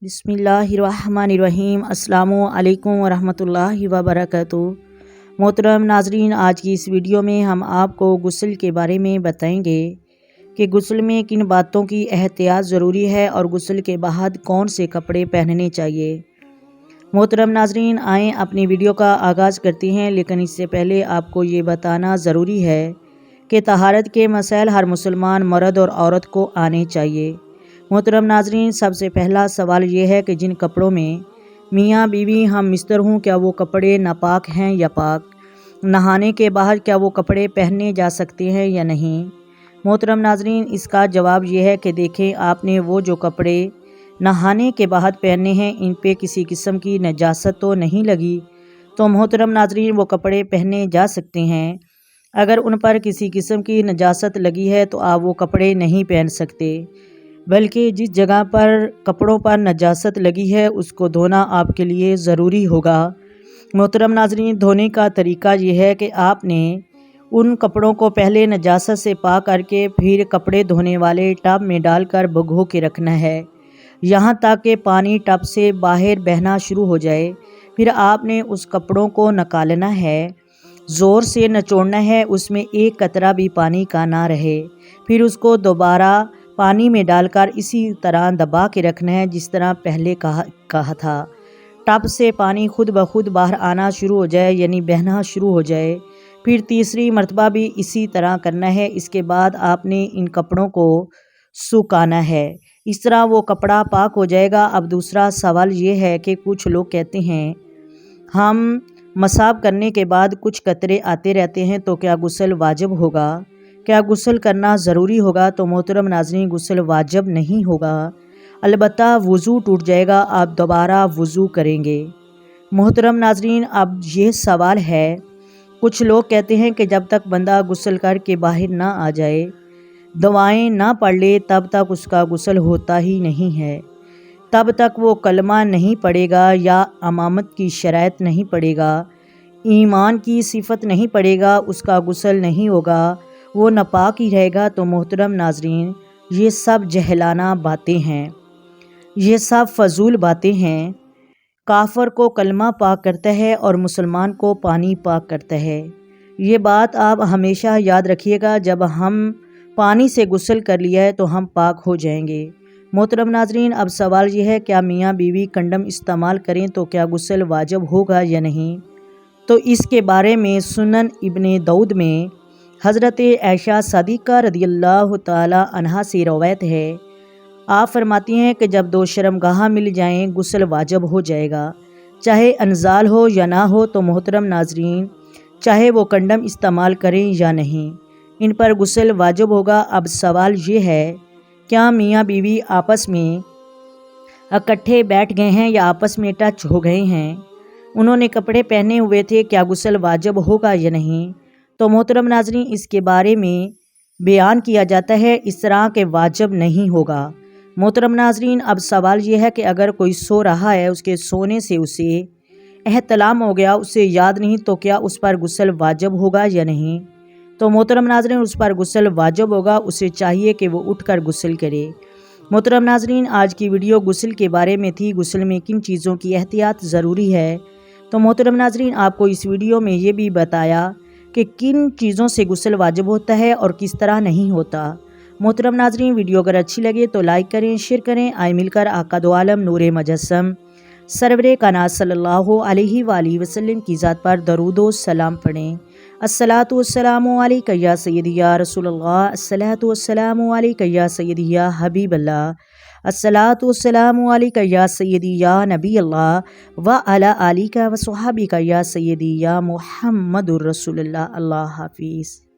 بسم اللہ الرحمن الرحیم۔ السلام علیکم ورحمۃ اللہ وبرکاتہ۔ محترم ناظرین، آج کی اس ویڈیو میں ہم آپ کو غسل کے بارے میں بتائیں گے کہ غسل میں کن باتوں کی احتیاط ضروری ہے اور غسل کے بعد کون سے کپڑے پہننے چاہیے۔ محترم ناظرین، آئیں اپنی ویڈیو کا آغاز کرتے ہیں، لیکن اس سے پہلے آپ کو یہ بتانا ضروری ہے کہ طہارت کے مسائل ہر مسلمان مرد اور عورت کو آنے چاہیے۔ محترم ناظرین، سب سے پہلا سوال یہ ہے کہ جن کپڑوں میں میاں بیوی ہم مستر ہوں، کیا وہ کپڑے ناپاک ہیں یا پاک؟ نہانے کے بعد کیا وہ کپڑے پہنے جا سکتے ہیں یا نہیں؟ محترم ناظرین، اس کا جواب یہ ہے کہ دیکھیں، آپ نے وہ جو کپڑے نہانے کے بعد پہنے ہیں، ان پہ کسی قسم کی نجاست تو نہیں لگی، تو محترم ناظرین وہ کپڑے پہنے جا سکتے ہیں۔ اگر ان پر کسی قسم کی نجاست لگی ہے تو آپ وہ کپڑے نہیں پہن سکتے، بلکہ جس جگہ پر کپڑوں پر نجاست لگی ہے اس کو دھونا آپ کے لیے ضروری ہوگا۔ محترم ناظرین، دھونے کا طریقہ یہ ہے کہ آپ نے ان کپڑوں کو پہلے نجاست سے پاک کر کے پھر کپڑے دھونے والے ٹب میں ڈال کر بھگو کے رکھنا ہے، یہاں تک کہ پانی ٹب سے باہر بہنا شروع ہو جائے۔ پھر آپ نے اس کپڑوں کو نکالنا ہے، زور سے نچوڑنا ہے، اس میں ایک قطرہ بھی پانی کا نہ رہے۔ پھر اس کو دوبارہ پانی میں ڈال کر اسی طرح دبا کے رکھنا ہے جس طرح پہلے کہا تھا۔ ٹب سے پانی خود بخود باہر آنا شروع ہو جائے، یعنی بہنا شروع ہو جائے۔ پھر تیسری مرتبہ بھی اسی طرح کرنا ہے۔ اس کے بعد آپ نے ان کپڑوں کو سکھانا ہے، اس طرح وہ کپڑا پاک ہو جائے گا۔ اب دوسرا سوال یہ ہے کہ کچھ لوگ کہتے ہیں ہم مساح کرنے کے بعد کچھ قطرے آتے رہتے ہیں تو کیا غسل واجب ہوگا؟ کیا غسل کرنا ضروری ہوگا؟ تو محترم ناظرین، غسل واجب نہیں ہوگا، البتہ وضو ٹوٹ جائے گا، آپ دوبارہ وضو کریں گے۔ محترم ناظرین، اب یہ سوال ہے، کچھ لوگ کہتے ہیں کہ جب تک بندہ غسل کر کے باہر نہ آ جائے، دعائیں نہ پڑھ لے، تب تک اس کا غسل ہوتا ہی نہیں ہے، تب تک وہ کلمہ نہیں پڑھے گا یا امامت کی شرائط نہیں پڑھے گا، ایمان کی صفت نہیں پڑھے گا، اس کا غسل نہیں ہوگا، وہ ناپاک ہی رہے گا۔ تو محترم ناظرین، یہ سب جہلانہ باتیں ہیں، یہ سب فضول باتیں ہیں۔ کافر کو کلمہ پاک کرتا ہے اور مسلمان کو پانی پاک کرتا ہے۔ یہ بات آپ ہمیشہ یاد رکھیے گا، جب ہم پانی سے غسل کر لیا ہے تو ہم پاک ہو جائیں گے۔ محترم ناظرین، اب سوال یہ ہے، کیا میاں بیوی کنڈم استعمال کریں تو کیا غسل واجب ہوگا یا نہیں؟ تو اس کے بارے میں سنن ابن داؤد میں حضرت عائشہ صدیقہ رضی اللہ تعالی عنہا سے روایت ہے، آپ فرماتی ہیں کہ جب دو شرمگاہ مل جائیں غسل واجب ہو جائے گا، چاہے انزال ہو یا نہ ہو۔ تو محترم ناظرین، چاہے وہ کنڈم استعمال کریں یا نہیں، ان پر غسل واجب ہوگا۔ اب سوال یہ ہے، کیا میاں بیوی آپس میں اکٹھے بیٹھ گئے ہیں یا آپس میں ٹچ ہو گئے ہیں، انہوں نے کپڑے پہنے ہوئے تھے، کیا غسل واجب ہوگا یا نہیں؟ تو محترم ناظرین، اس کے بارے میں بیان کیا جاتا ہے اس طرح کہ واجب نہیں ہوگا۔ محترم ناظرین، اب سوال یہ ہے کہ اگر کوئی سو رہا ہے، اس کے سونے سے اسے احتلام ہو گیا، اسے یاد نہیں، تو کیا اس پر غسل واجب ہوگا یا نہیں؟ تو محترم ناظرین، اس پر غسل واجب ہوگا، اسے چاہیے کہ وہ اٹھ کر غسل کرے۔ محترم ناظرین، آج کی ویڈیو غسل کے بارے میں تھی، غسل میں کن چیزوں کی احتیاط ضروری ہے۔ تو محترم ناظرین، آپ کو اس ویڈیو میں یہ بھی بتایا کہ کن چیزوں سے غسل واجب ہوتا ہے اور کس طرح نہیں ہوتا۔ محترم ناظرین، ویڈیو اگر اچھی لگے تو لائک کریں، شیئر کریں۔ آئے مل کر آقا دو عالم نور مجسم سرور کائنات صلی اللہ علیہ وآلہ وسلم کی ذات پر درود و سلام پڑھیں۔ الصلاۃ والسلام علیک یا سیدی یا رسول اللہ، الصلاۃ والسلام علیک یا سیدی یا حبیب اللہ، الصلاۃ والسلام علیک یا سیدی یا نبی اللہ وعلی آلک وصحبک یا سیدی یا محمد الرسول اللہ۔ اللہ حافظ۔